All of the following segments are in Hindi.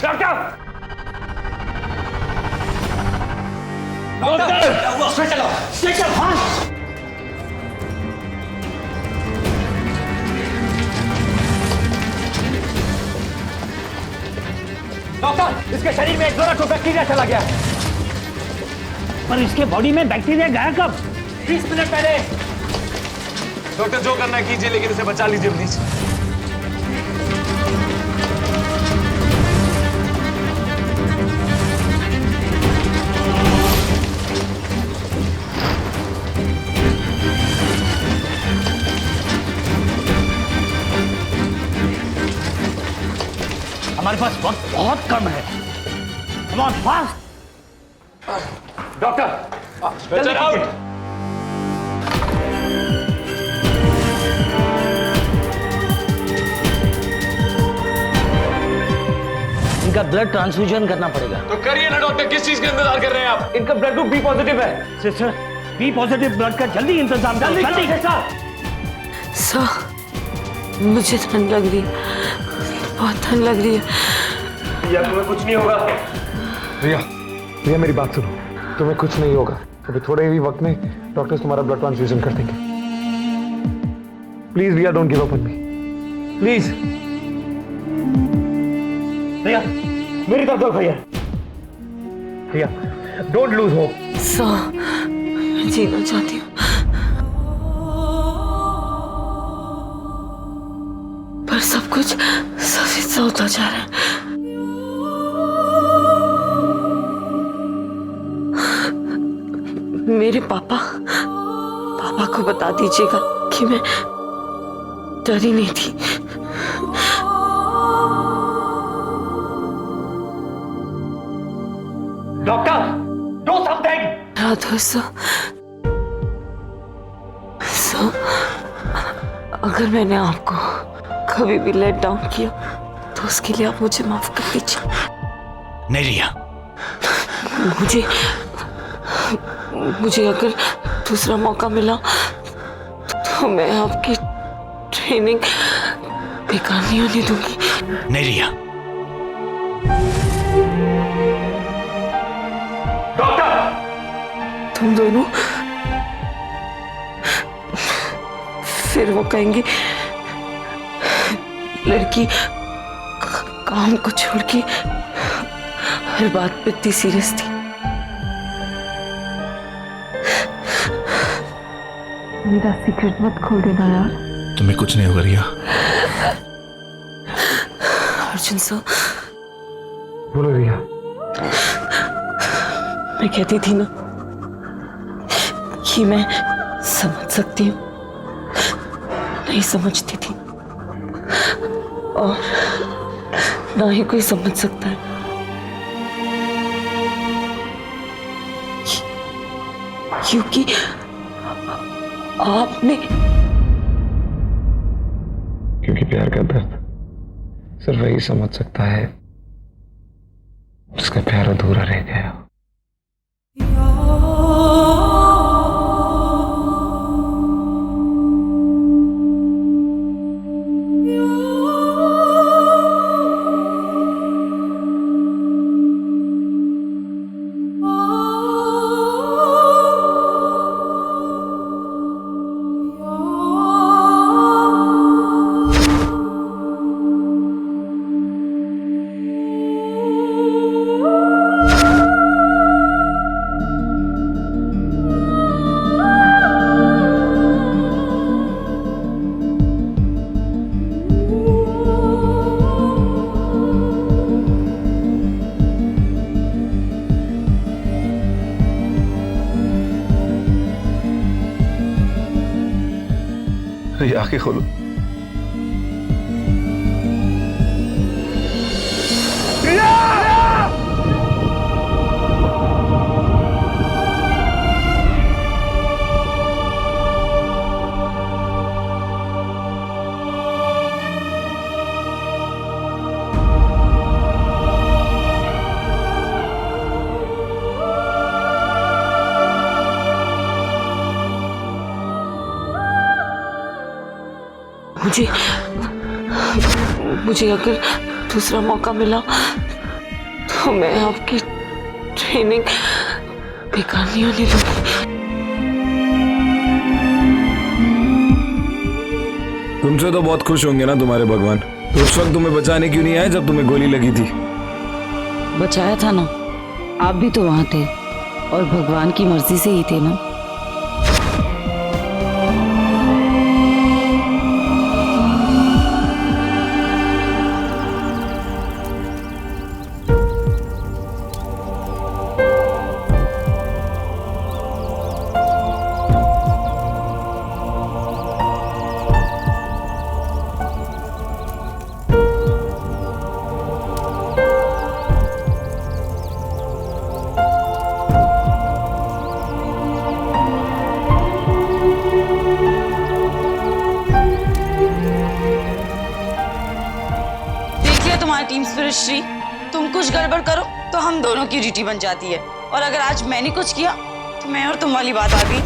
डॉक्टर! चलो डॉक्टर, इसके शरीर में एक जोराटो बैक्टीरिया चला गया है। पर इसके बॉडी में बैक्टीरिया गया कब? 20 मिनट पहले। डॉक्टर जो करना है कीजिए, लेकिन इसे बचा लीजिए प्लीज। हमारे पास वक्त बहुत कम है। Come on, fast! Doctor, stretcher out. इनका ब्लड ट्रांसफ्यूजन करना पड़ेगा। तो करिए ना डॉक्टर, किस चीज का इंतजार कर रहे हैं आप? इनका ब्लड ग्रुप बी पॉजिटिव है। सिस्टर, बी पॉजिटिव ब्लड का जल्दी इंतजाम करो। जल्दी सर, मुझे ठंड लग रही है, बहुत ठंड लग रही है। या तुम्हें कुछ नहीं होगा। रिया मेरी बात सुनो, तुम्हें कुछ नहीं होगा। अभी थोड़े ही वक्त में डॉक्टर्स तुम्हारा ब्लड ट्रांसफ्यूजन कर देंगे। Please Riya, don't give up on me, please. Riya, मेरी तरफ देखो भैया। Riya, don't lose hope. Sir, मैं जीना चाहती हूँ, पर सब कुछ सफेद सा होता जा रहा है। मेरे पापा को बता दीजिएगा कि मैं डरी नहीं थी। Doctor, do something. Radha sir, अगर मैंने आपको कभी भी लेट डाउन किया तो उसके लिए आप मुझे माफ कर दीजिए। नहीं रिया, मुझे अगर दूसरा मौका मिला तो मैं आपकी ट्रेनिंग बेकार नहीं होने दूंगी। नहीं रिया। डॉक्टर, तुम दोनों फिर वो कहेंगे लड़की काम को छोड़ के हर बात पे इतनी सीरियस थी। मेरा सीक्रेट मत खोल देना यार। तुम्हें कुछ नहीं होगा रिया। अर्जुन सर, बोलो रिया। मैं कहती थी ना कि मैं समझ सकती हूँ, नहीं समझती थी, और ना ही कोई समझ सकता है। क्योंकि आपने, क्योंकि प्यार का दर्द सिर्फ वही समझ सकता है जिसका प्यार अधूरा रह गया। ये आंखें खोलो। मुझे अगर दूसरा मौका मिला तो मैं आपकी ट्रेनिंग बेकार नहीं होने दूंगी। तुमसे तो बहुत खुश होंगे ना तुम्हारे भगवान। तो उस वक्त तुम्हें बचाने क्यों नहीं आए जब तुम्हें गोली लगी थी? बचाया था ना, आप भी तो वहां थे और भगवान की मर्जी से ही थे ना। तुम्हारी टीम स्पिरिट श्री, तुम कुछ गड़बड़ करो तो हम दोनों की ड्यूटी बन जाती है, और अगर आज मैंने कुछ किया तो मैं और तुम वाली बात आ गई।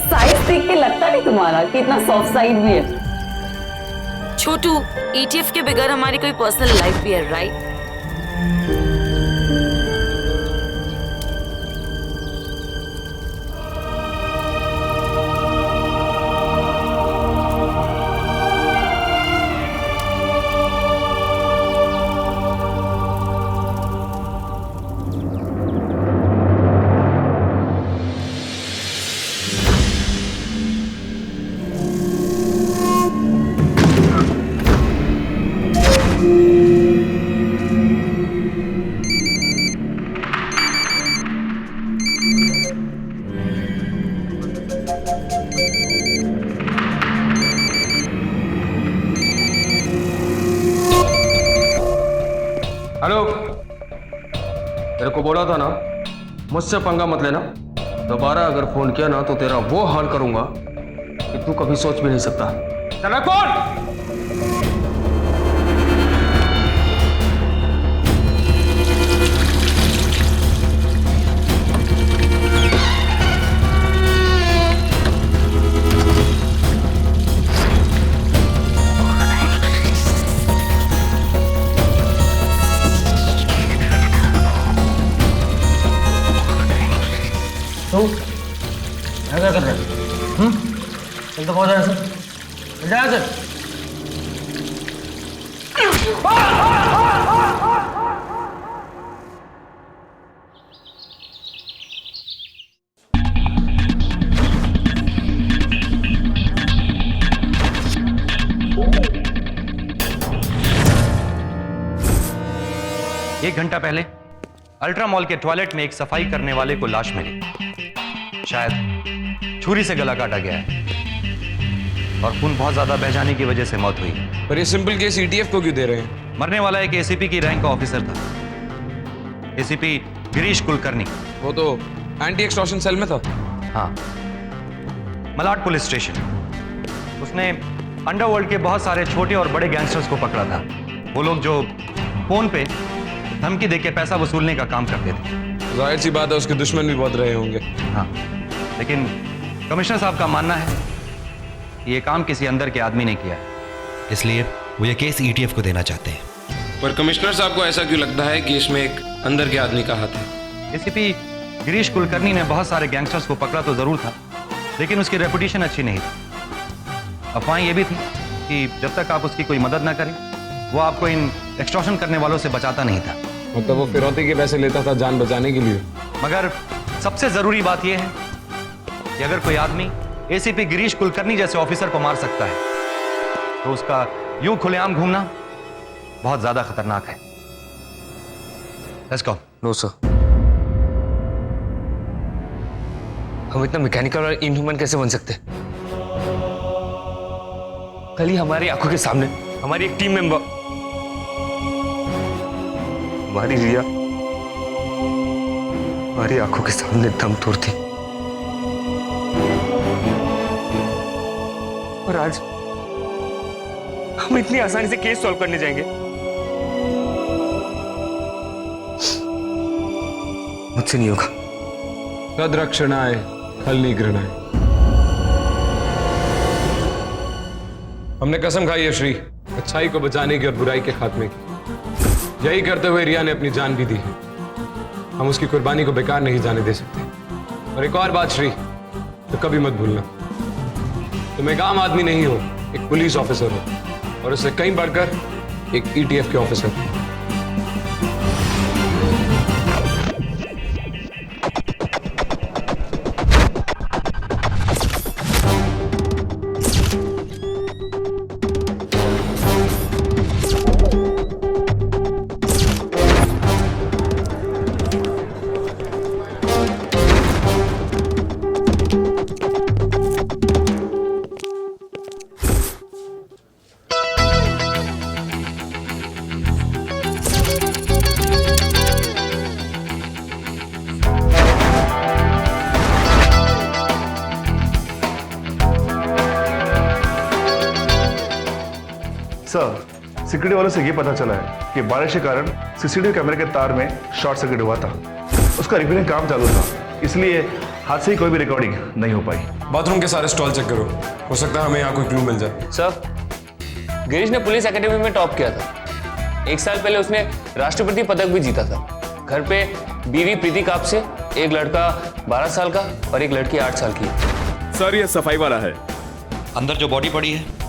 साइज देख के लगता नहीं तुम्हारा कि इतना सॉफ्ट साइड भी है। छोटू, ETF के बगैर हमारी कोई पर्सनल लाइफ भी है, राइट? हेलो, तेरे को बोला था ना मुझसे पंगा मत लेना। दोबारा अगर फोन किया ना तो तेरा वो हाल करूंगा कि तू कभी सोच भी नहीं सकता। चला कौन? क्या कर रहे हैं? चल तो बहुत मिल जाएगा सर। एक घंटा पहले अल्ट्रा मॉल के टॉयलेट में एक सफाई करने वाले को लाश मिली। शायद छुरी से गला काटा गया है और खून बहुत ज्यादा बह जाने की वजह से मौत हुई। पर ये सिंपल केस ETF को क्यों दे रहे हैं? मरने वाला एक ACP की रैंक का ऑफिसर था, ACP गिरीश कुलकर्णी। वो तो एंटी एक्सटॉर्शन सेल में था। हाँ, मलाड पुलिस स्टेशन। उसने अंडरवर्ल्ड के बहुत सारे छोटे और बड़े गैंगस्टर्स को पकड़ा था। वो लोग जो फोन पे धमकी देके पैसा वसूलने का काम करते थे। जाहिर सी बात है उसके दुश्मन भी बहुत रहे होंगे। हाँ, लेकिन कमिश्नर साहब का मानना है कि ये काम किसी अंदर के आदमी ने किया है, इसलिए वो ये केस ETF को देना चाहते हैं। पर कमिश्नर साहब को ऐसा क्यों लगता है कि इसमें एक अंदर के आदमी का हाथ है? ACP गिरीश कुलकर्णी ने बहुत सारे गैंगस्टर्स को पकड़ा तो जरूर था, लेकिन उसकी रेपुटेशन अच्छी नहीं थी। अफवाहें ये भी थी कि जब तक आप उसकी कोई मदद ना करें वो आपको इन एक्सटॉर्शन करने वालों से बचाता नहीं था। मतलब वो फिरौती के पैसे लेता था जान बचाने के लिए। मगर सबसे जरूरी बात यह है कि अगर कोई आदमी ACP गिरीश कुलकर्णी जैसे ऑफिसर को मार सकता है तो उसका यूं खुलेआम घूमना बहुत ज्यादा खतरनाक है। Let's go. नो सर, हम इतना मैकेनिकल और इनह्यूमन कैसे बन सकते? कल ही हमारी आंखों के सामने हमारी एक टीम मेंबर, हमारी रिया, हमारी आंखों के सामने दम तोड़ थी, और आज हम इतनी आसानी से केस सॉल्व करने जाएंगे? मुझसे नहीं होगा। तद्रक्षणाय खलनी घृणाय। हमने कसम खाई है श्री, अच्छाई को बचाने की और बुराई के खात्मे की। यही करते हुए रिया ने अपनी जान भी दी है। हम उसकी कुर्बानी को बेकार नहीं जाने दे सकते। और एक और बात श्री, तो कभी मत भूलना, तुम एक आम आदमी नहीं हो, एक पुलिस ऑफिसर हो, और उससे कहीं बढ़कर एक ईटीएफ के ऑफिसर। सर, सिक्योरिटी वालों से ये पता चला है कि बारिश के कारण सीसीटीवी कैमरे के तार में शॉर्ट सर्किट हुआ था। उसका रिपेयरिंग काम चालू था, इसलिए हादसे की कोई भी रिकॉर्डिंग नहीं हो पाई। बाथरूम के सारे स्टॉल चेक करो, हो सकता है हमें यहाँ कोई क्लू मिल जाए। सर, गिरीश ने पुलिस एकेडमी में टॉप किया था। 1 साल पहले उसने राष्ट्रपति पदक भी जीता था। घर पे बीवी प्रीति काप से एक लड़का 12 साल का और एक लड़की 8 साल की। सर, ये सफाई वाला है। अंदर जो बॉडी पड़ी है,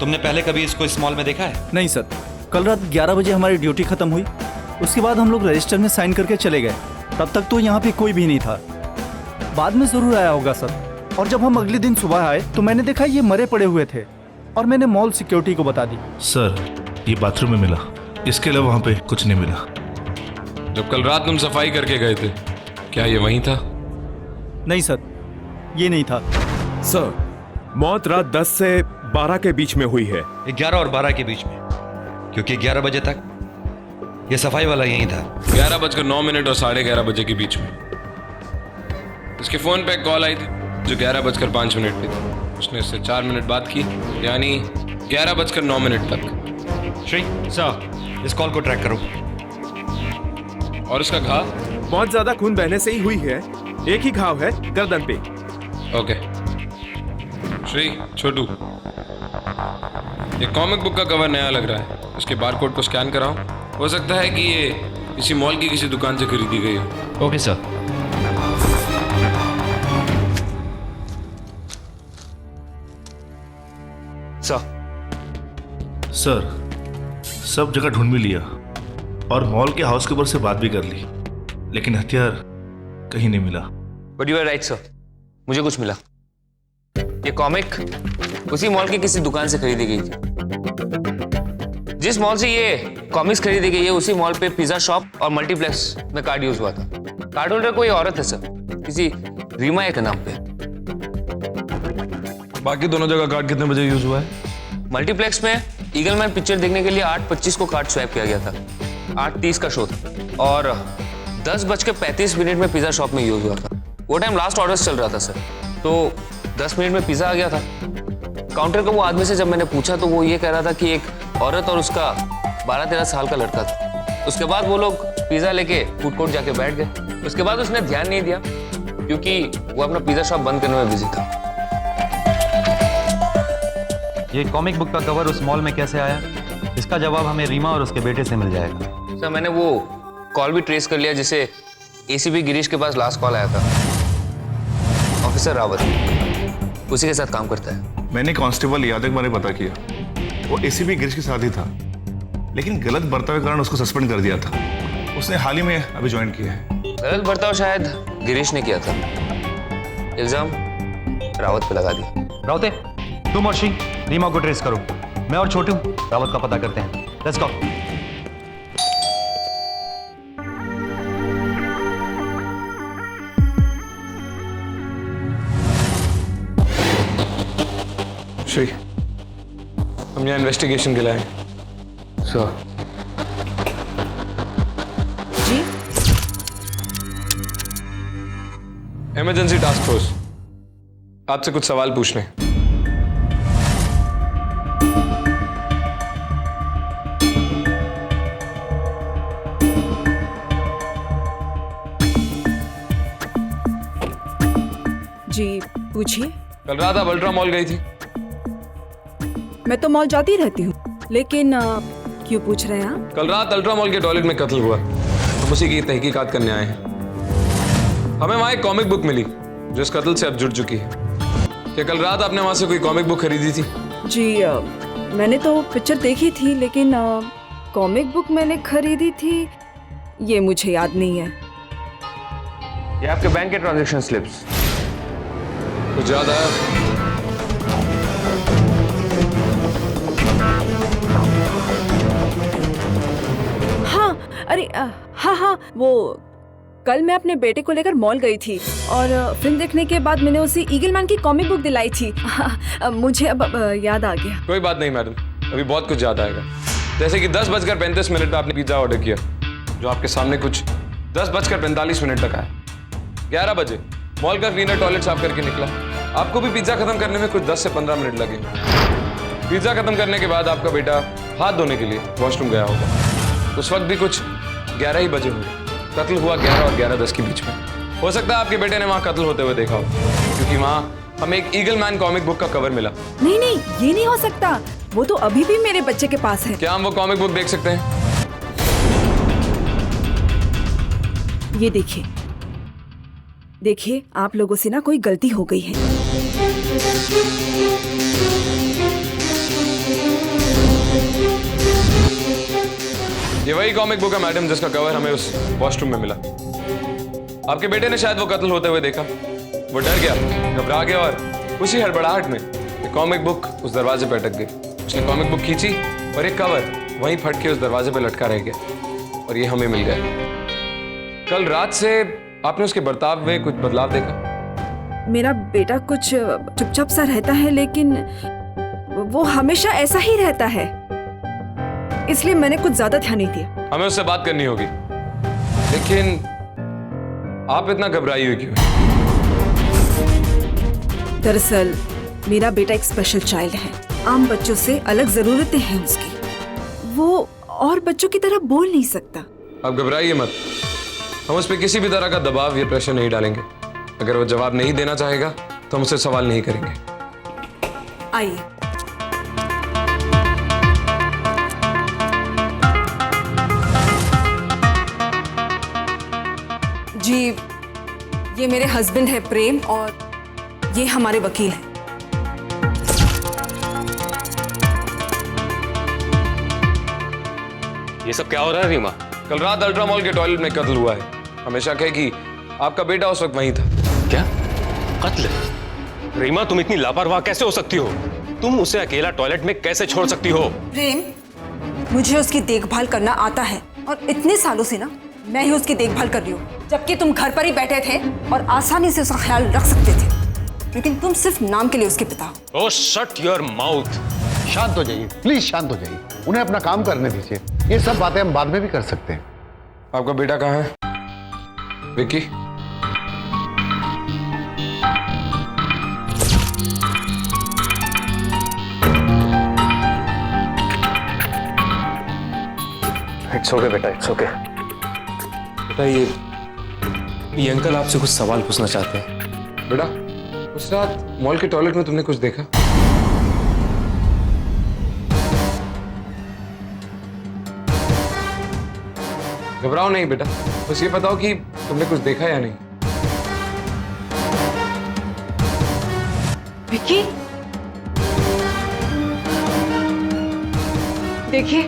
तुमने पहले कभी इसको इस मॉल में देखा है? नहीं सर, कल रात 11 बजे हमारी ड्यूटी खत्म हुई, उसके बाद हम लोग रजिस्टर में साइन करके चले गए। तब तक तो यहाँ पे कोई भी नहीं था। बाद में जरूर आया होगा सर। और जब हम अगले दिन सुबह आए तो मैंने देखा ये मरे पड़े हुए थे और मैंने मॉल सिक्योरिटी को बता दी। सर, ये बाथरूम में मिला, इसके अलावा वहाँ पे कुछ नहीं मिला। जब कल रात तुम सफाई करके गए थे, क्या ये वहीं था? नहीं सर, ये नहीं था। सर, मौत रात 10 से 12 के बीच में हुई है। 11 और 12 के बीच में, क्योंकि 11 बजे तक ये सफाई वाला यहीं था। 11:09 और 11:30 बजे के बीच में उसके फोन पे एक कॉल आई थी जो 11:05 पे थी। उसने इससे 4 मिनट बात की, यानी 11:09 तक। श्री सर, इस कॉल को ट्रैक करो। और उसका घाव? बहुत ज्यादा खून बहने से ही हुई है। एक ही घाव है गर्दन पे। ओके श्री, छोटू, ये कॉमिक बुक का कवर नया लग रहा है, उसके बारकोड को स्कैन कराओ। हो सकता है कि ये इसी मॉल की किसी दुकान से खरीदी गई हो। Okay sir. सर, सब जगह ढूंढ भी लिया और मॉल के हाउस कीपर से बात भी कर ली, लेकिन हथियार कहीं नहीं मिला। But you are right sir, मुझे कुछ मिला। ये कॉमिक उसी मॉल की किसी दुकान से खरीदी गई थी। जिस मॉल से ये कॉमिक्स खरीदी गई है, उसी मॉल पे पिज्जा शॉप और मल्टीप्लेक्स में कार्ड यूज हुआ था। कार्ड होल्डर कोई औरत है सर, किसी रीमा के नाम पे। बाकी दोनों जगह कार्ड कितने बजे यूज हुआ है? मल्टीप्लेक्स में ईगलमैन पिक्चर देखने के लिए 8:25 को कार्ड स्वैप किया गया था। 8:30 का शो था और 10:35 में पिज्जा शॉप में यूज हुआ था। वो टाइम लास्ट ऑर्डर चल रहा था सर, तो 10 मिनट में पिज्जा आ गया था। काउंटर का वो आदमी से जब मैंने पूछा तो वो ये कह रहा था कि एक औरत और उसका 12-13 साल का लड़का था। उसके बाद वो लोग पिज्जा लेके फूड कोर्ट जाके बैठ गए। उसके बाद उसने ध्यान नहीं दिया क्योंकि वो अपना पिज्जा शॉप बंद करने में बिजी था। ये कॉमिक बुक का कवर उस मॉल में कैसे आया, इसका जवाब हमें रीमा और उसके बेटे से मिल जाएगा। सर, मैंने वो कॉल भी ट्रेस कर लिया जिसे एसीपी गिरीश के पास लास्ट कॉल आया था। ऑफिसर रावत उसी के साथ काम करता है। मैंने कांस्टेबल यादव के बारे में पता किया। वो एसीपी गिरीश के साथ ही था, लेकिन गलत बर्ताव के कारण उसको सस्पेंड कर दिया था। उसने हाल ही में अभी ज्वाइन किया है। गलत बर्ताव शायद गिरीश ने किया था, इल्जाम रावत पे लगा दिया। रावते, तुम और श्री रीमा को ट्रेस करो, मैं और छोटू रावत का पता करते हैं। Let's go. श्री, हम यहाँ इन्वेस्टिगेशन के लिए आए। सर, जी इमरजेंसी टास्क फोर्स, आपसे कुछ सवाल पूछने। जी पूछिए। कल रात आप अल्ट्रा मॉल गई थी? मैं तो मॉल जाती रहती हूँ। लेकिन क्यों पूछ रहे हैं आप? कल रात अल्ट्रा मॉल के टॉयलेट में कत्ल हुआ, हम उसी की तहकीकात करने आए हैं। हमें वहाँ एक कॉमिक बुक मिली जो इस कत्ल से अब जुड़ चुकी है। क्या कल रात आपने वहाँ से कोई कॉमिक बुक खरीदी थी? जी मैंने तो पिक्चर देखी थी, लेकिन कॉमिक बुक मैंने खरीदी थी ये मुझे याद नहीं है। ये आपके बैंक के ट्रांजैक्शन स्लिप्स। कुछ याद आया? हाँ अरे हाँ वो कल मैं अपने बेटे को लेकर मॉल गई थी और फिल्म देखने के बाद मैंने उसे ईगलमैन की कॉमिक बुक दिलाई थी। मुझे अब याद आ गया। कोई बात नहीं मैडम, अभी बहुत कुछ याद आएगा। जैसे कि 10:35 पे आपने पिज्जा ऑर्डर किया जो आपके सामने कुछ 10:45 तक आया। 11 बजे मॉल का क्लीनर टॉयलेट साफ करके निकला। आपको भी पिज्जा खत्म करने में कुछ 10 से 15 मिनट लगे। पिज्जा खत्म करने के बाद आपका बेटा हाथ धोने के लिए वॉशरूम गया होगा। उस वक्त भी कुछ 11 ही बजे होंगे। कत्ल हुआ 11 और 11:10 के बीच में। हो सकता है आपके बेटे ने वहाँ कत्ल होते हुए देखा हो, क्योंकि वहाँ हमें एक ईगलमैन कॉमिक बुक का कवर मिला। नहीं ये नहीं हो सकता, वो तो अभी भी मेरे बच्चे के पास है। क्या हम वो कॉमिक बुक देख सकते हैं? ये देखिए आप लोगों से ना कोई गलती हो गई है। ये वही कॉमिक बुक है मैडम जिसका कवर हमें उस वॉशरूम में मिला। आपके बेटे ने शायद वो कत्ल होते हुए देखा। वो डर गया, घबरा गया और उसी हड़बड़ाहट में ये कॉमिक बुक उस दरवाजे पर अटक गई। उसने कॉमिक बुक खींची और एक कवर वहीं फट के उस दरवाजे पर लटका रह गया और ये हमें मिल गया। कल रात से आपने उसके बर्ताव में कुछ बदलाव देखा? मेरा बेटा कुछ चुपचाप सा रहता है, लेकिन वो हमेशा ऐसा ही रहता है, इसलिए मैंने कुछ ज्यादा ध्यान नहीं दिया। हमें उससे बात करनी होगी, लेकिन आप इतना घबराई हुई क्यों? दरअसल मेरा बेटा एक स्पेशल चाइल्ड है। आम बच्चों से अलग जरूरतें हैं उसकी। वो और बच्चों की तरह बोल नहीं सकता। आप घबराइए मत, हम उस पर किसी भी तरह का दबाव या प्रेशर नहीं डालेंगे। अगर वो जवाब नहीं देना चाहेगा तो हम उससे सवाल नहीं करेंगे। आइए। जी ये मेरे हस्बैंड है प्रेम, और ये हमारे वकील हैं। ये सब क्या हो रहा है रीमा? कल रात अल्ट्रा मॉल के टॉयलेट में कत्ल हुआ है। हमें शक है कि आपका बेटा उस वक्त वहीं था। क्या कत्ल? रीमा तुम इतनी लापरवाह कैसे हो सकती हो? तुम उसे अकेला टॉयलेट में कैसे छोड़ सकती हो? प्रेम, मुझे उसकी देखभाल करना आता है और इतने सालों से ना मैं ही उसकी देखभाल कर रही हूँ, जबकि तुम घर पर ही बैठे थे और आसानी से उसका ख्याल रख सकते थे, लेकिन तुम सिर्फ नाम के लिए उसके पिता हो। ओह शट योर माउथ। शांत हो जाइए प्लीज, शांत हो जाइए। उन्हें अपना काम करने दीजिए। ये सब बातें हम बाद में भी कर सकते हैं। आपका बेटा कहाँ है? विक्की? इट्स ओके बेटा, इट्स ओके। बेटा ये अंकल आपसे कुछ सवाल पूछना चाहते हैं। बेटा उस रात मॉल के टॉयलेट में तुमने कुछ देखा? घबराओ नहीं बेटा, बस ये बताओ कि तुमने कुछ देखा या नहीं। विक्की, देखिए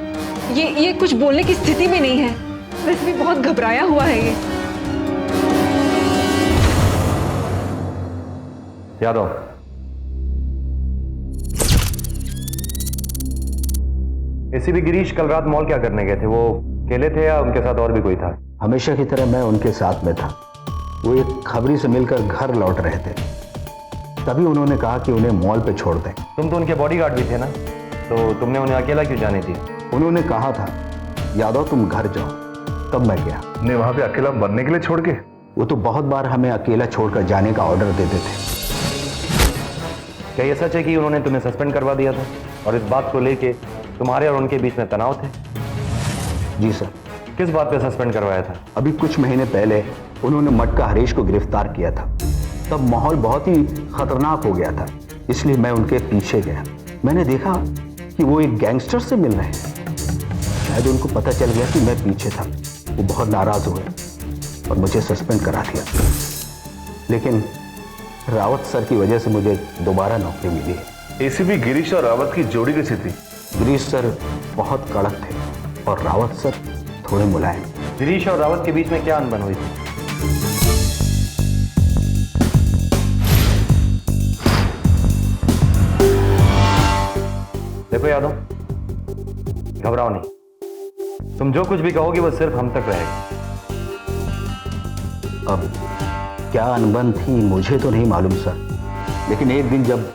ये कुछ बोलने की स्थिति में नहीं है, वैसे भी बहुत घबराया हुआ है ये। यादव, एसीपी गिरीश कल रात मॉल क्या करने गए थे? वो अकेले थे या उनके साथ और भी कोई था? हमेशा की तरह मैं उनके साथ में था। वो एक खबरी से मिलकर घर लौट रहे थे, तभी उन्होंने कहा कि उन्हें मॉल पे छोड़ दें। तुम तो उनके बॉडीगार्ड भी थे ना, तो तुमने उन्हें अकेला क्यों जाने दी? उन्होंने कहा था यादव तुम घर जाओ, तब मैं गया। ने वहां पे अकेला मरने के लिए छोड़ के? वो तो बहुत बार हमें अकेला छोड़कर जाने का ऑर्डर देते थे। क्या ये सच है कि उन्होंने तुम्हें सस्पेंड करवा दिया था और इस बात को लेके तुम्हारे और उनके बीच में तनाव थे? जी सर। किस बात पे सस्पेंड करवाया था? अभी कुछ महीने पहले उन्होंने मटका हरीश को गिरफ्तार किया था। तब माहौल बहुत ही खतरनाक हो गया था, इसलिए मैं उनके पीछे गया। मैंने देखा कि वो एक गैंगस्टर से मिल रहे हैं। शायद उनको पता चल गया कि मैं पीछे था। वो बहुत नाराज हुए और मुझे सस्पेंड करा दिया। लेकिन रावत सर की वजह से मुझे दोबारा नौकरी मिली है। एसीपी गिरीश और रावत की जोड़ी कैसी थी? गिरीश सर बहुत कड़क थे और रावत सर थोड़े मुलायम। गिरीश और रावत के बीच में क्या अनबन हुई थी? देखो यादव, घबराओ नहीं। तुम जो कुछ भी कहोगे वो सिर्फ हम तक रहेगा। अब क्या अनबन थी मुझे तो नहीं मालूम सर, लेकिन एक दिन जब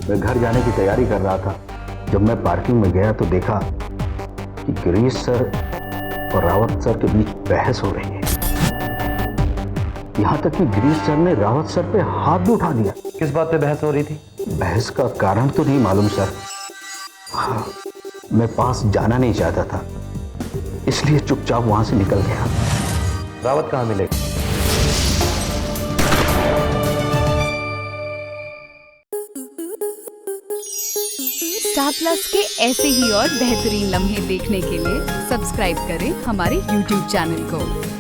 मैं घर जाने की तैयारी कर रहा था, जब मैं पार्किंग में गया तो देखा कि गिरीश सर और रावत सर के बीच बहस हो रही है। यहां तक कि गिरीश सर ने रावत सर पे हाथ भी उठा दिया। किस बात पे बहस हो रही थी? बहस का कारण तो नहीं मालूम सर। हाँ, मैं पास जाना नहीं चाहता था, इसलिए चुपचाप वहां से निकल गया। रावत कहाँ मिलेगा? स्टार प्लस के ऐसे ही और बेहतरीन लम्हे देखने के लिए सब्सक्राइब करें हमारे YouTube चैनल को।